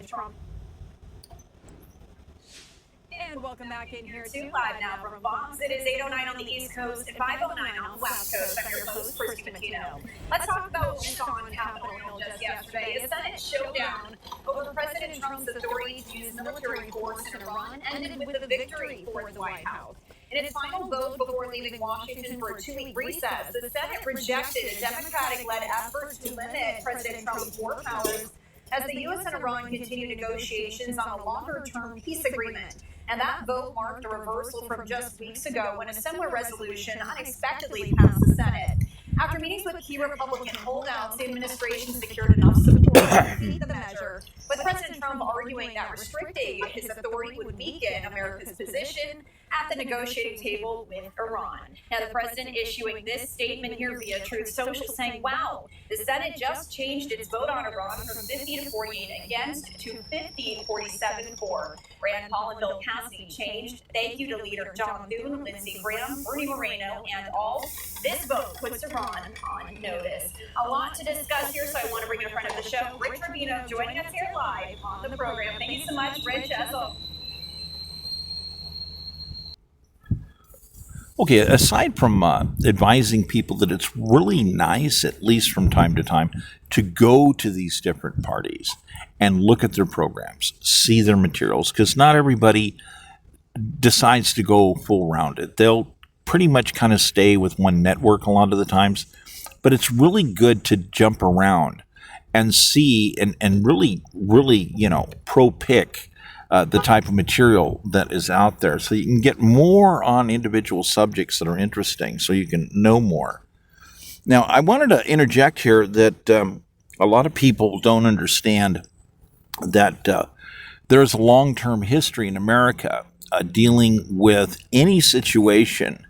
Trump. And welcome back in here to Live now from Fox. It is 8:09 on the East Coast and 5:09 on the West Coast. I'm your host, Christy Matino. Let's talk about what we saw on Capitol Hill just yesterday. A Senate showdown over President Trump's authority to use military force in Iran ended with a victory for the White House. In its final vote before leaving Washington for a 2-week recess, the Senate rejected a Democratic-led effort to limit President Trump's war powers as the U.S. and Iran continue negotiations on a longer-term peace agreement. And that vote marked a reversal from just weeks ago when a similar resolution unexpectedly passed the Senate. After meetings with key Republican holdouts, the administration secured enough support to defeat the measure, with President Trump arguing that restricting his authority would weaken America's position at the negotiating table with Iran. Now, the president issuing this statement here via Truth Social saying, wow, the Senate just changed its vote on Iran from 50 to 48 against to 50-47 for. Rand Paul and Bill Cassidy changed. Thank you to leader John Thune, Lindsey Graham, Bernie Moreno, and all. This vote puts Iran on notice. A lot to discuss here, so I want to bring in a friend of the show, Rich Rubino, joining us here live on the program. Thank you so much, Rich. Okay, aside from advising people that it's really nice, at least from time to time, to go to these different parties and look at their programs, see their materials, because not everybody decides to go full rounded. They'll pretty much kind of stay with one network a lot of the times, but it's really good to jump around and see and really, pro-pick the type of material that is out there, so you can get more on individual subjects that are interesting, so you can know more. Now, I wanted to interject here that a lot of people don't understand that there's a long-term history in America dealing with any situation,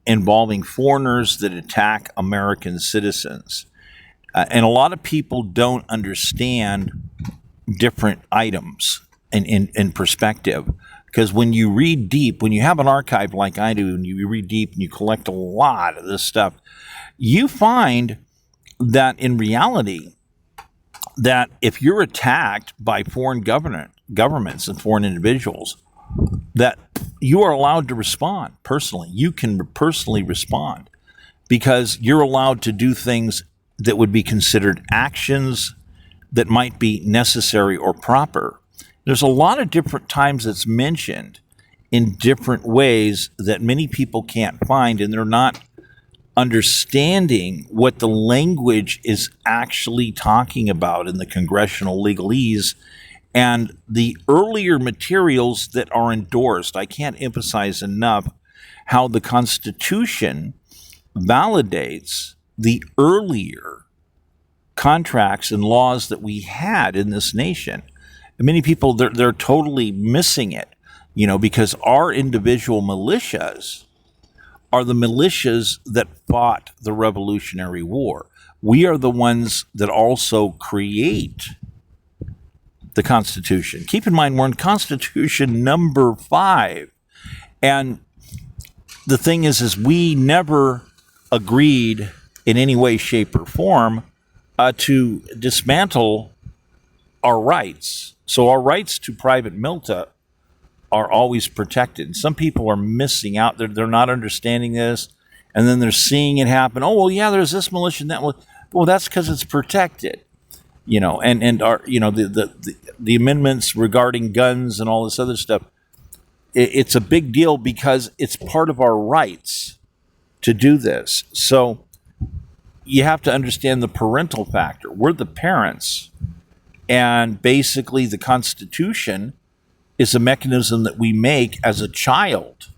involving foreigners that attack American citizens. And a lot of people don't understand different items in perspective, because when you read deep, when you have an archive like I do, and you read deep and you collect a lot of this stuff, you find that in reality, that if you're attacked by foreign governments and foreign individuals, that you are allowed to respond personally. You can personally respond because you're allowed to do things that would be considered actions that might be necessary or proper. There's a lot of different times it's mentioned in different ways that many people can't find, and they're not understanding what the language is actually talking about in the congressional legalese and the earlier materials that are endorsed. I can't emphasize enough how the Constitution validates the earlier contracts and laws that we had in this nation. And many people, they're totally missing it, because our individual militias are the militias that fought the Revolutionary War. We are the ones that also create the Constitution. Keep in mind, we're in Constitution number 5. And the thing is we never agreed in any way, shape, or form to dismantle our rights. So our rights to private milita are always protected. Some people are missing out. They're not understanding this. And then they're seeing it happen. Oh, well, yeah, there's this militia and that one. Well, that's because it's protected. And our, the amendments regarding guns and all this other stuff, it's a big deal because it's part of our rights to do this. So you have to understand the parental factor. We're the parents, and basically the Constitution is a mechanism that we make as a child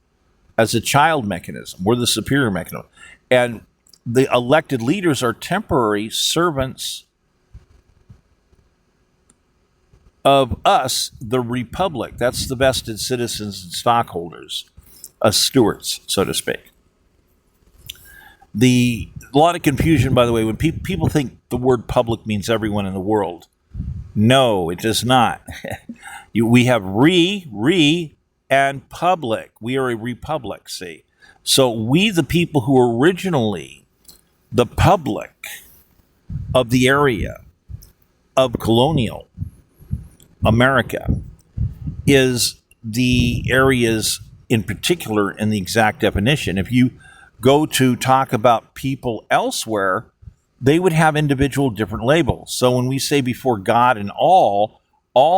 mechanism. We're the superior mechanism. And the elected leaders are temporary servants of us, the republic. That's the vested citizens and stockholders, us stewards, so to speak. A lot of confusion, by the way, when people think the word public means everyone in the world. No, it does not. We have and public. We are a republic, see. So we, the people who are originally the public of the area of colonial America is the areas in particular in the exact definition. If you go to talk about people elsewhere, they would have individual different labels. So when we say before God and all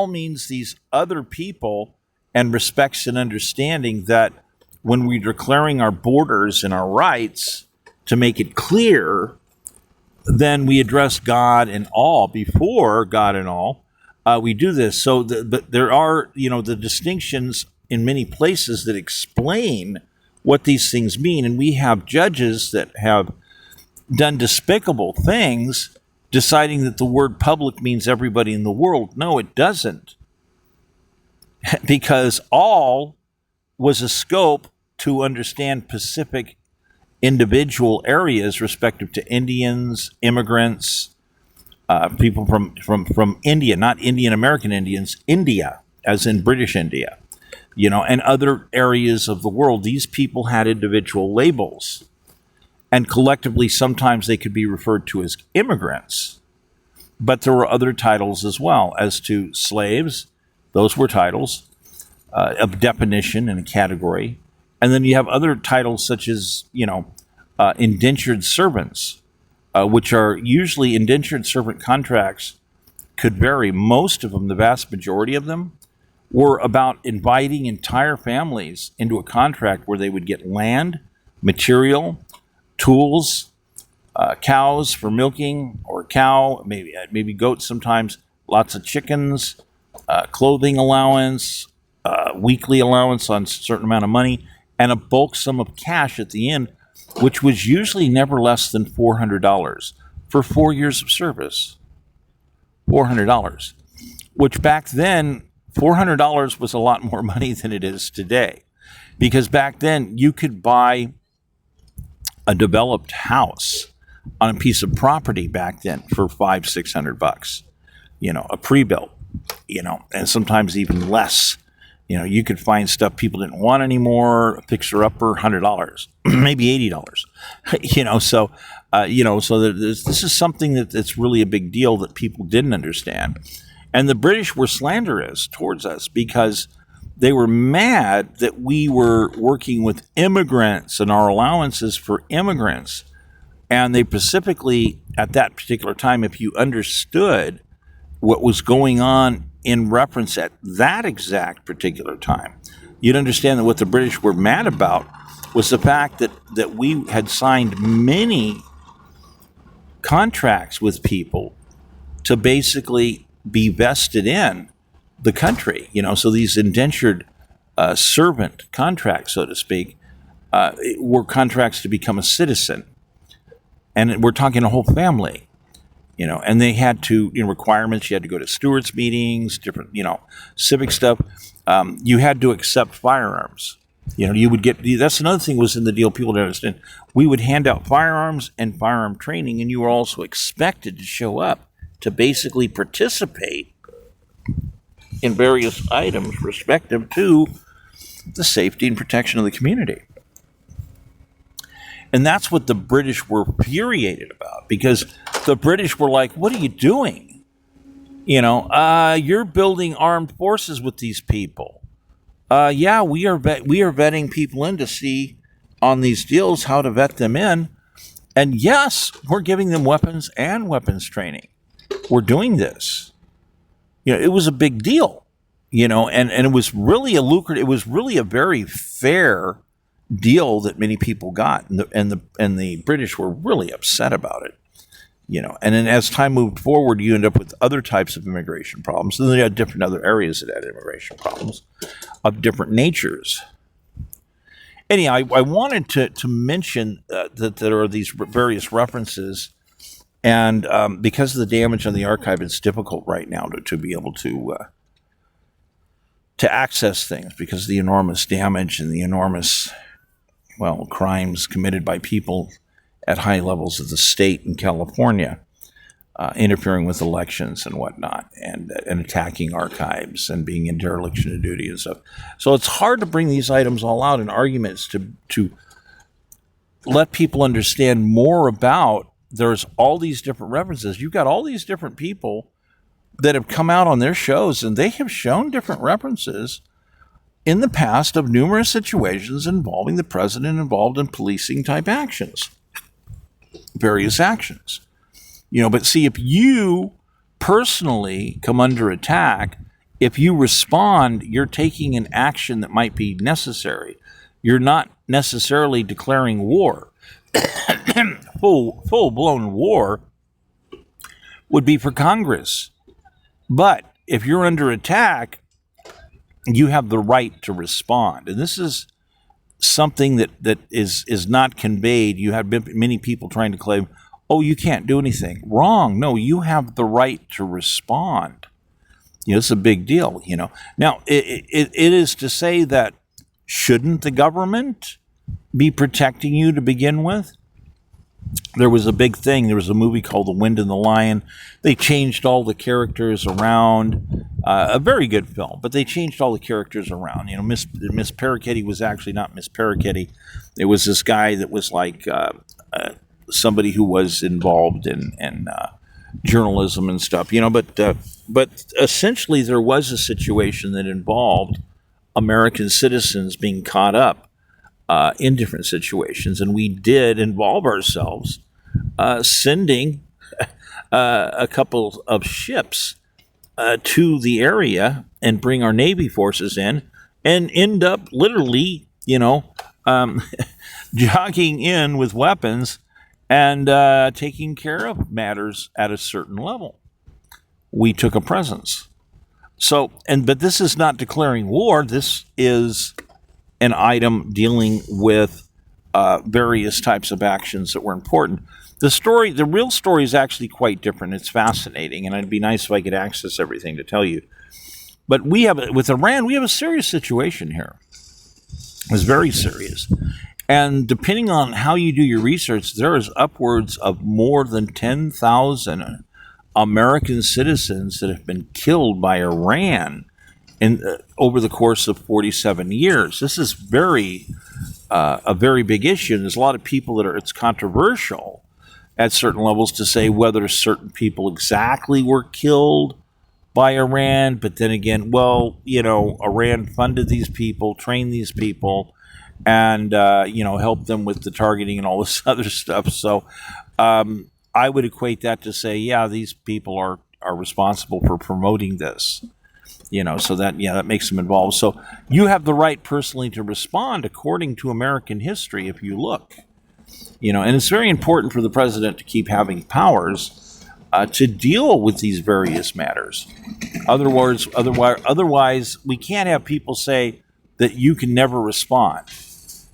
means these other people and respects and understanding that when we're declaring our borders and our rights to make it clear, then we address God and all before God and all. We do this. So, but there are, the distinctions in many places that explain what these things mean. And we have judges that have done despicable things, deciding that the word public means everybody in the world. No, it doesn't. Because all was a scope to understand specific individual areas respective to Indians, immigrants, people from India, not Indian American Indians, India, as in British India, and other areas of the world. These people had individual labels, and collectively sometimes they could be referred to as immigrants. But there were other titles as well. As to slaves, those were titles of definition and a category. And then you have other titles such as, indentured servants, which are usually indentured servant contracts, could vary. Most of them, the vast majority of them, were about inviting entire families into a contract where they would get land, material, tools, cows for milking, or cow, maybe goats sometimes, lots of chickens, clothing allowance, weekly allowance on a certain amount of money, and a bulk sum of cash at the end, which was usually never less than $400 for 4 years of service. $400, which back then, $400 was a lot more money than it is today. Because back then, you could buy a developed house on a piece of property back then for $500-600, a pre-built, and sometimes even less. You could find stuff people didn't want anymore, a fixer-upper, $100, maybe $80, so this is something that's really a big deal that people didn't understand. And the British were slanderous towards us because they were mad that we were working with immigrants and our allowances for immigrants. And they specifically, at that particular time, if you understood what was going on in reference at that exact particular time, you'd understand that what the British were mad about was the fact that we had signed many contracts with people to basically be vested in the country, so these indentured servant contracts, so to speak, were contracts to become a citizen. And we're talking a whole family, and they had to, requirements. You had to go to stewards meetings, different, civic stuff. You had to accept firearms. You would get, that's another thing was in the deal people don't understand. We would hand out firearms and firearm training, and you were also expected to show up to basically participate in various items respective to the safety and protection of the community. And that's what the British were infuriated about, because the British were like, what are you doing? You're building armed forces with these people. Yeah, we are vetting people in to see on these deals how to vet them in. And yes, we're giving them weapons and weapons training. We're doing this. It was a big deal, and it was really a lucrative, it was really a very fair deal that many people got, and the British were really upset about it, and then as time moved forward, you end up with other types of immigration problems, and then you had different other areas that had immigration problems of different natures. Anyhow, I wanted to mention that there are these various references. And because of the damage on the archive, it's difficult right now to be able to access things because of the enormous damage and the enormous, crimes committed by people at high levels of the state in California, interfering with elections and whatnot, and attacking archives and being in dereliction of duty and stuff. So it's hard to bring these items all out in arguments to let people understand more about. There's all these different references. You've got all these different people that have come out on their shows, and they have shown different references in the past of numerous situations involving the president involved in policing type actions, various actions. But see, if you personally come under attack, if you respond, you're taking an action that might be necessary. You're not necessarily declaring war. Full-blown war would be for Congress. But if you're under attack, you have the right to respond. And this is something that is not conveyed. You have many people trying to claim, oh, you can't do anything. Wrong. No, you have the right to respond. It's a big deal, Now, it is to say that shouldn't the government be protecting you to begin with? There was a big thing. There was a movie called The Wind and the Lion. They changed all the characters around. A very good film, but they changed all the characters around. Miss Parakeety was actually not Miss Parakeety. It was this guy that was like somebody who was involved in journalism and stuff. But essentially there was a situation that involved American citizens being caught up in different situations, and we did involve ourselves sending a couple of ships to the area and bring our Navy forces in and end up literally, jogging in with weapons and taking care of matters at a certain level. We took a presence. But this is not declaring war. This is an item dealing with various types of actions that were important. The real story is actually quite different. It's fascinating, and it'd be nice if I could access everything to tell you. But with Iran, we have a serious situation here. It's very serious. And depending on how you do your research, there is upwards of more than 10,000 American citizens that have been killed by Iran over the course of 47 years. This is a very big issue. And there's a lot of people it's controversial at certain levels to say whether certain people exactly were killed by Iran. But then again, Iran funded these people, trained these people, and, helped them with the targeting and all this other stuff. So I would equate that to say, yeah, these people are responsible for promoting this. So that makes them involved. So you have the right personally to respond according to American history if you look. And it's very important for the president to keep having powers to deal with these various matters. Otherwise, we can't have people say that you can never respond,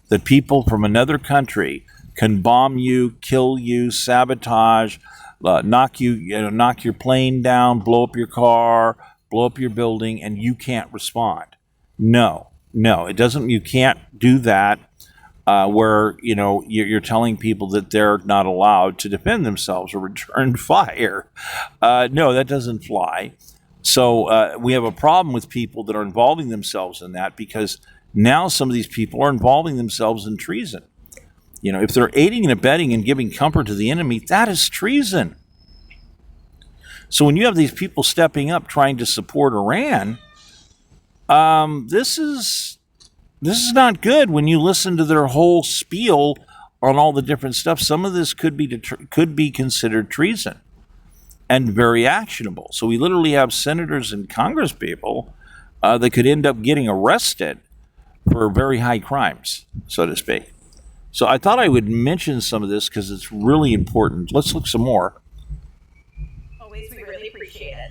that people from another country can bomb you, kill you, sabotage, knock your plane down, blow up your car, blow up your building, and you can't respond. No, it doesn't. You can't do that. Where you're telling people that they're not allowed to defend themselves or return fire. No, that doesn't fly. So we have a problem with people that are involving themselves in that, because now some of these people are involving themselves in treason. If they're aiding and abetting and giving comfort to the enemy, that is treason. So when you have these people stepping up trying to support Iran, this is not good. When you listen to their whole spiel on all the different stuff, some of this could be considered treason and very actionable. So we literally have senators and Congress people that could end up getting arrested for very high crimes, so to speak. So I thought I would mention some of this because it's really important. Let's look some more. Always, we really appreciate it.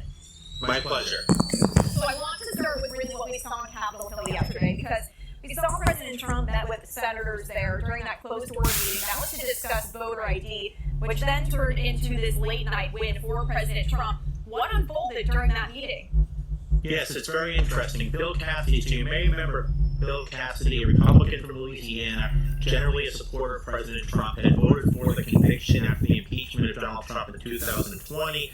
My pleasure. So I want to start with really what we saw on Capitol Hill yesterday, because we saw President Trump met with senators there during that closed-door meeting. That was to discuss voter ID, which then turned into this late-night win for President Trump. What unfolded during that meeting? Yes, it's very interesting. Bill Cassidy, so you may remember Bill Cassidy, a Republican from Louisiana, generally a supporter of President Trump, had voted for the conviction after the impeachment of Donald Trump in 2020.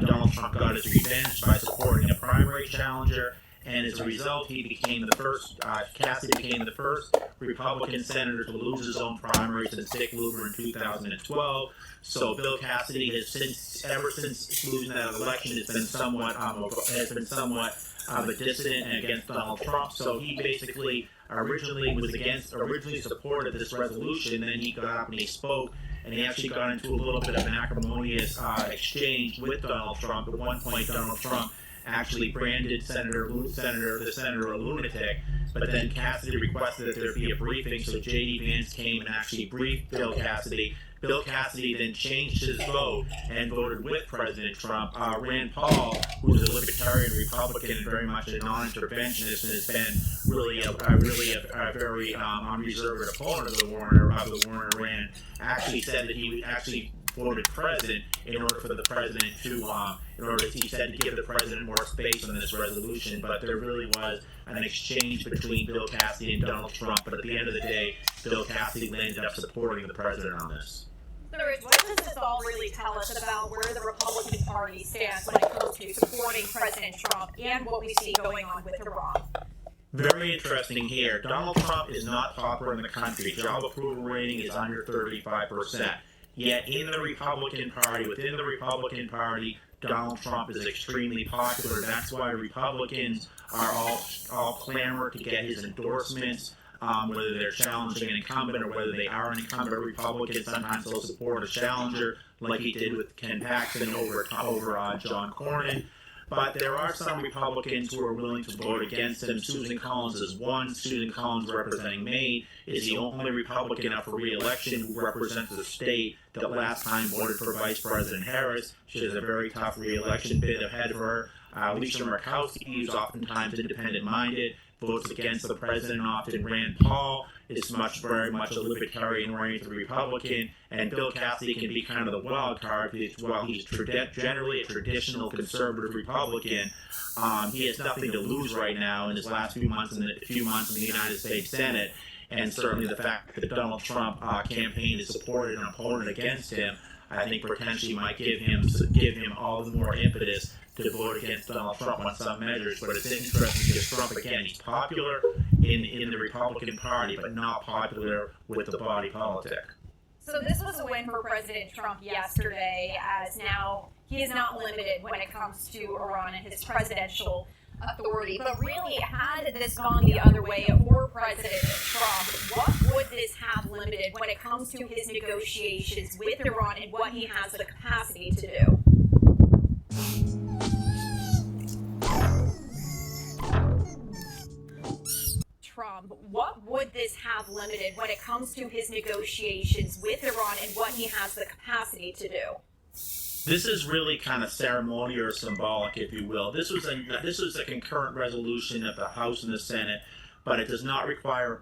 Donald Trump got his revenge by supporting a primary challenger, and as a result, he became the first. Cassidy became the first Republican senator to lose his own primary since Dick Lugar in 2012. So Bill Cassidy has ever since losing that election, has been somewhat of a dissident and against Donald Trump. So he basically originally supported this resolution. Then he got up and he spoke, and he actually got into a little bit of an acrimonious exchange with Donald Trump. At one point, Donald Trump actually branded the senator a lunatic, but then Cassidy requested that there be a briefing, so J.D. Vance came and actually briefed Bill Cassidy. Bill Cassidy then changed his vote and voted with President Trump. Rand Paul, who's a libertarian Republican and very much a non-interventionist and has been really a very unreserved opponent of the Warner Rand, actually said that he would actually voted president in order for the president to, he said, to give the president more space on this resolution. But there really was an exchange between Bill Cassidy and Donald Trump. But at the end of the day, Bill Cassidy ended up supporting the president on this. So, Rich, what does this all really tell us about where the Republican Party stands when it comes to supporting President Trump and what we see going on with Iran? Very interesting here. Donald Trump is not popular in the country. Job approval rating is under 35%. Yet in the Republican Party, within the Republican Party, Donald Trump is extremely popular. That's why Republicans are all clamor to get his endorsements. Whether they're challenging an incumbent or whether they are an incumbent Republican, sometimes they'll support a challenger, like he did with Ken Paxton over John Cornyn. But there are some Republicans who are willing to vote against him. Susan Collins is one. Susan Collins, representing Maine, is the only Republican up for re-election who represents the state that last time voted for Vice President Harris. She has a very tough re-election bid ahead of her. Lisa Murkowski, who's oftentimes independent-minded, votes against the president often. Rand Paul is very much a libertarian-oriented Republican, and Bill Cassidy can be kind of the wild card. While he's generally a traditional conservative Republican, he has nothing to lose right now in his last few months in the United States Senate, and certainly the fact that the Donald Trump campaign has supported an opponent against him, I think potentially might give him all the more impetus to vote against Donald Trump on some measures. But it's interesting because Trump, again, he's popular in the Republican Party, but not popular with the body politic. So this was a win for President Trump yesterday, as now he is not limited when it comes to Iran and his presidential authority. But really, had this gone the other way for President Trump, what would this have limited when it comes to his negotiations with Iran and what he has the capacity to do? Trump, what would this have limited when it comes to his negotiations with Iran and what he has the capacity to do? This is really kind of ceremonial or symbolic, if you will. This was a concurrent resolution of the House and the Senate, but it does not require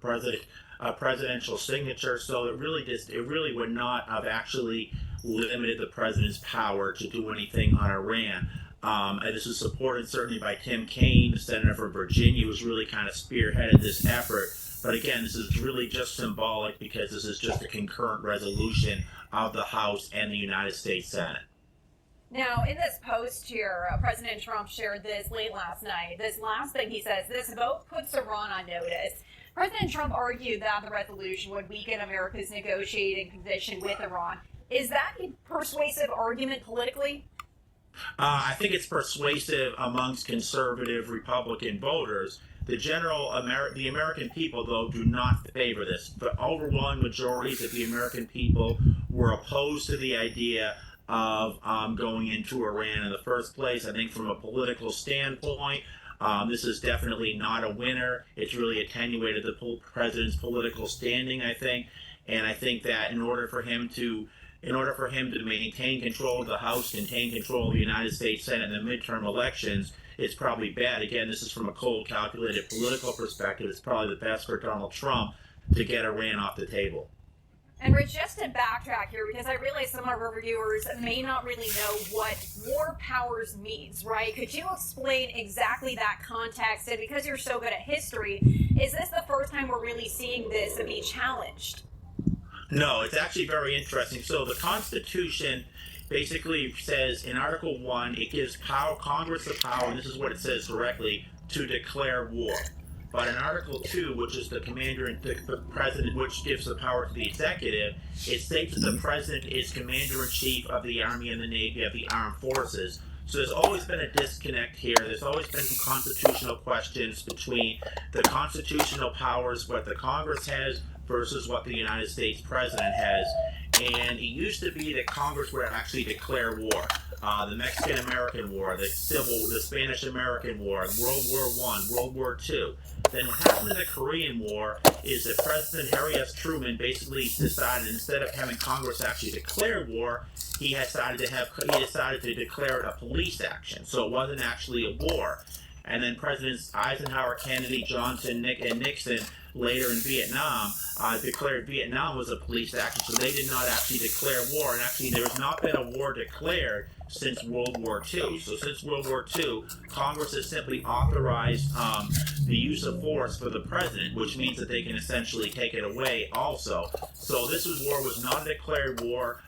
a presidential signature, so it really would not have actually limited the president's power to do anything on Iran. And this is supported certainly by Tim Kaine, the senator from Virginia, who's really kind of spearheaded this effort. But again, this is really just symbolic because this is just a concurrent resolution of the House and the United States Senate. Now, in this post here, President Trump shared this late last night. This last thing he says, this vote puts Iran on notice. President Trump argued that the resolution would weaken America's negotiating position with Iran. Is that a persuasive argument politically? I think it's persuasive amongst conservative Republican voters. The American people, though, do not favor this. The overwhelming majorities of the American people were opposed to the idea of going into Iran in the first place. I think from a political standpoint, this is definitely not a winner. It's really attenuated the president's political standing, I think. And I think that in order for him to maintain control of the House, maintain control of the United States Senate in the midterm elections, it's probably bad. Again, this is from a cold, calculated political perspective. It's probably the best for Donald Trump to get Iran off the table. And Rich, just to backtrack here, because I realize some of our viewers may not really know what war powers means, right? Could you explain exactly that context? And because you're so good at history, is this the first time we're really seeing this be challenged? No, it's actually very interesting. So the Constitution basically says in Article 1, it gives Congress the power, and this is what it says directly, to declare war. But in Article 2, which is the commander and the president, which gives the power to the executive, it states that the president is commander-in-chief of the Army and the Navy, of the armed forces. So there's always been a disconnect here. There's always been some constitutional questions between the constitutional powers, what the Congress has, versus what the United States president has. And it used to be that Congress would actually declare war. The Mexican-American War, the Spanish-American War, World War I, World War II. Then what happened in the Korean War is that President Harry S. Truman basically decided, instead of having Congress actually declare war, he decided to declare it a police action. So it wasn't actually a war. And then Presidents Eisenhower, Kennedy, Johnson, and Nixon later in Vietnam declared Vietnam was a police action, so they did not actually declare war. And actually, there has not been a war declared since World War II. So since World War II, Congress has simply authorized the use of force for the president, which means that they can essentially take it away also. So this war was not a declared war,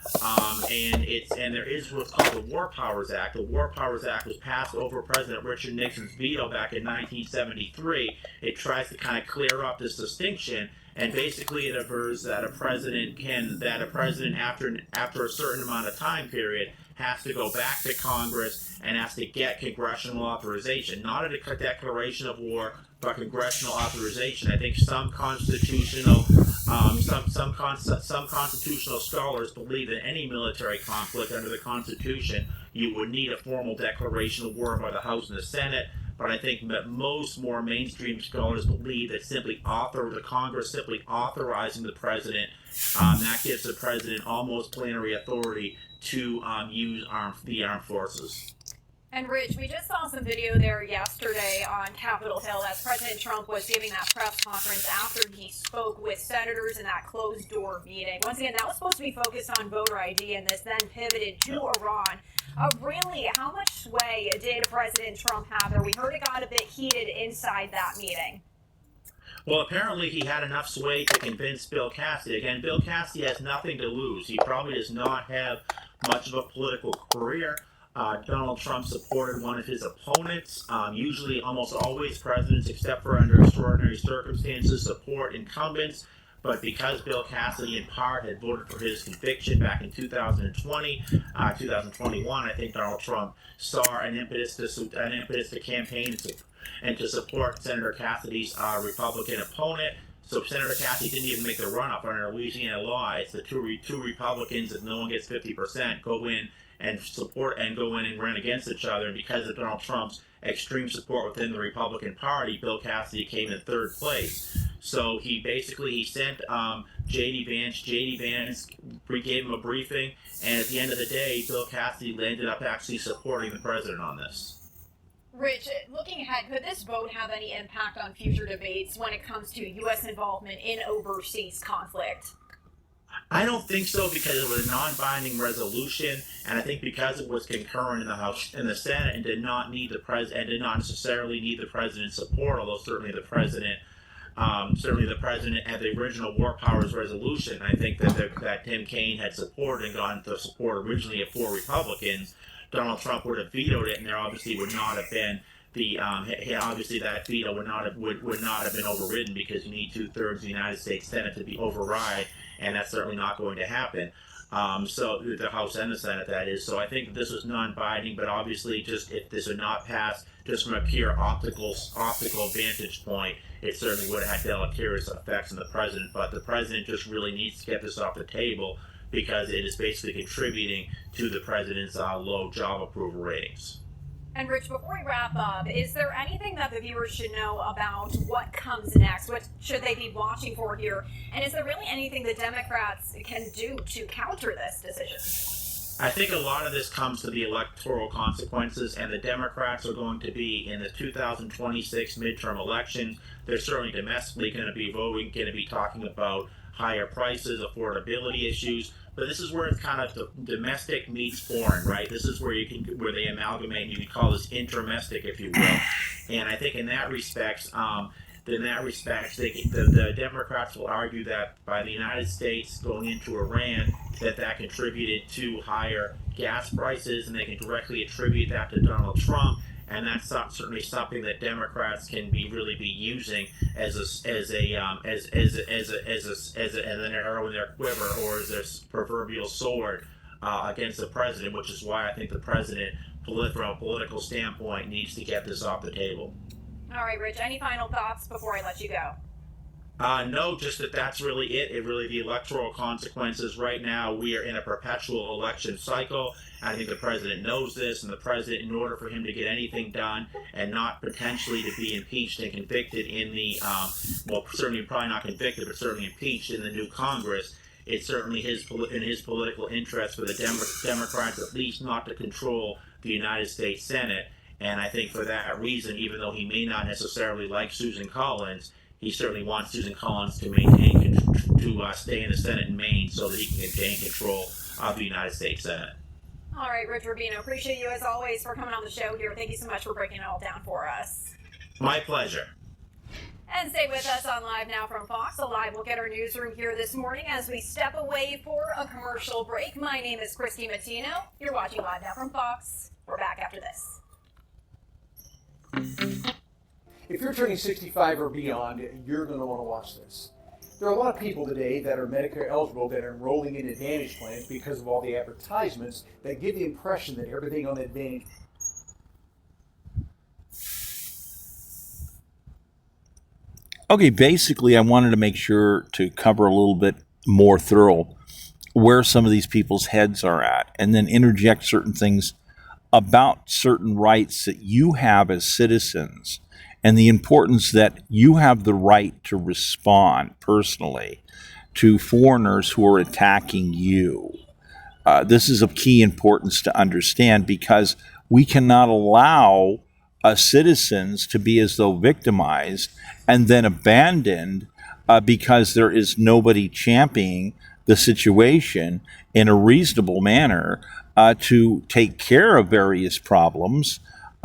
and there is what's called the War Powers Act. The War Powers Act was passed over President Richard Nixon's veto back in 1973. It tries to kind of clear up this distinction. And basically, it avers that a president after a certain amount of time period has to go back to Congress and has to get congressional authorization, not a declaration of war, but congressional authorization. I think some constitutional scholars believe that any military conflict under the Constitution, you would need a formal declaration of war by the House and the Senate. But I think that most more mainstream scholars believe that the Congress simply authorizing the president, that gives the president almost plenary authority to use the armed forces. And Rich, we just saw some video there yesterday on Capitol Hill as President Trump was giving that press conference after he spoke with senators in that closed-door meeting. Once again, that was supposed to be focused on voter ID, and this then pivoted to Iran. Really, how much sway did President Trump have there? We heard it got a bit heated inside that meeting. Well, apparently he had enough sway to convince Bill Cassidy. Again, Bill Cassidy has nothing to lose. He probably does not have much of a political career. Donald Trump supported one of his opponents. Usually, almost always, presidents, except for under extraordinary circumstances, support incumbents. But because Bill Cassidy, in part, had voted for his conviction back in 2021, I think Donald Trump saw an impetus to campaign and to support Senator Cassidy's Republican opponent. So Senator Cassidy didn't even make the run-up under Louisiana law. It's the two Republicans, if no one gets 50%, go in and run against each other. And because of Donald Trump's extreme support within the Republican Party, Bill Cassidy came in third place. So he sent J.D. Vance. J.D. Vance gave him a briefing, and at the end of the day, Bill Cassidy ended up actually supporting the president on this. Rich, looking ahead, could this vote have any impact on future debates when it comes to U.S. involvement in overseas conflict? I don't think so, because it was a non-binding resolution, and I think because it was concurrent in the House and the Senate and did not necessarily need the president's support, although certainly the president had the original War Powers resolution. I think that Tim Kaine had supported and gotten the support originally of 4 Republicans. Donald Trump would have vetoed it, and there obviously would not have been that veto would not have been overridden, because you need 2/3 of the United States Senate to be override, and that's certainly not going to happen. So the House and the Senate, that is. So I think that this was non-binding, but obviously, just if this would not pass, just from a pure optical vantage point, it certainly would have had deleterious effects on the president. But the president just really needs to get this off the table, because it is basically contributing to the president's low job approval ratings. And Rich, before we wrap up, is there anything that the viewers should know about what comes next? What should they be watching for here? And is there really anything the Democrats can do to counter this decision? I think a lot of this comes to the electoral consequences, and the Democrats are going to be in the 2026 midterm elections. They're certainly domestically going to be talking about higher prices, affordability issues. But this is where it's kind of the domestic meets foreign, right? This is where where they amalgamate. You can call this intermestic, if you will. And I think in that respect, the Democrats will argue that by the United States going into Iran, that contributed to higher gas prices, and they can directly attribute that to Donald Trump. And that's certainly something that Democrats can really be using as an arrow in their quiver, or as their proverbial sword against the president. Which is why I think the president, from a political standpoint, needs to get this off the table. All right, Rich, any final thoughts before I let you go? No, just that's really it. The electoral consequences right now. We are in a perpetual election cycle. I think the president knows this, and the president, in order for him to get anything done and not potentially to be impeached and convicted in the, certainly probably not convicted, but certainly impeached in the new Congress, it's certainly in his political interest for the Democrats at least not to control the United States Senate. And I think for that reason, even though he may not necessarily like Susan Collins, he certainly wants Susan Collins to stay in the Senate in Maine so that he can maintain control of the United States Senate. All right, Rich Rubino, appreciate you as always for coming on the show here. Thank you so much for breaking it all down for us. My pleasure. And stay with us on Live Now from Fox. A live look at our newsroom here this morning as we step away for a commercial break. My name is Christy Matino. You're watching Live Now from Fox. We're back after this. If you're turning 65 or beyond, you're going to want to watch this. There are a lot of people today that are Medicare eligible that are enrolling in Advantage plans because of all the advertisements that give the impression that everything on Advantage. Okay, basically, I wanted to make sure to cover a little bit more thorough where some of these people's heads are at, and then interject certain things about certain rights that you have as citizens, and the importance that you have the right to respond personally to foreigners who are attacking you. This is of key importance to understand, because we cannot allow citizens to be as though victimized and then abandoned because there is nobody championing the situation in a reasonable manner to take care of various problems,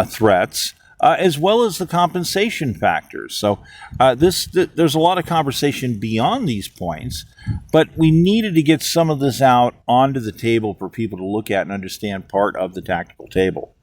threats, as well as the compensation factors. So there's a lot of conversation beyond these points, but we needed to get some of this out onto the table for people to look at and understand part of the tactical table.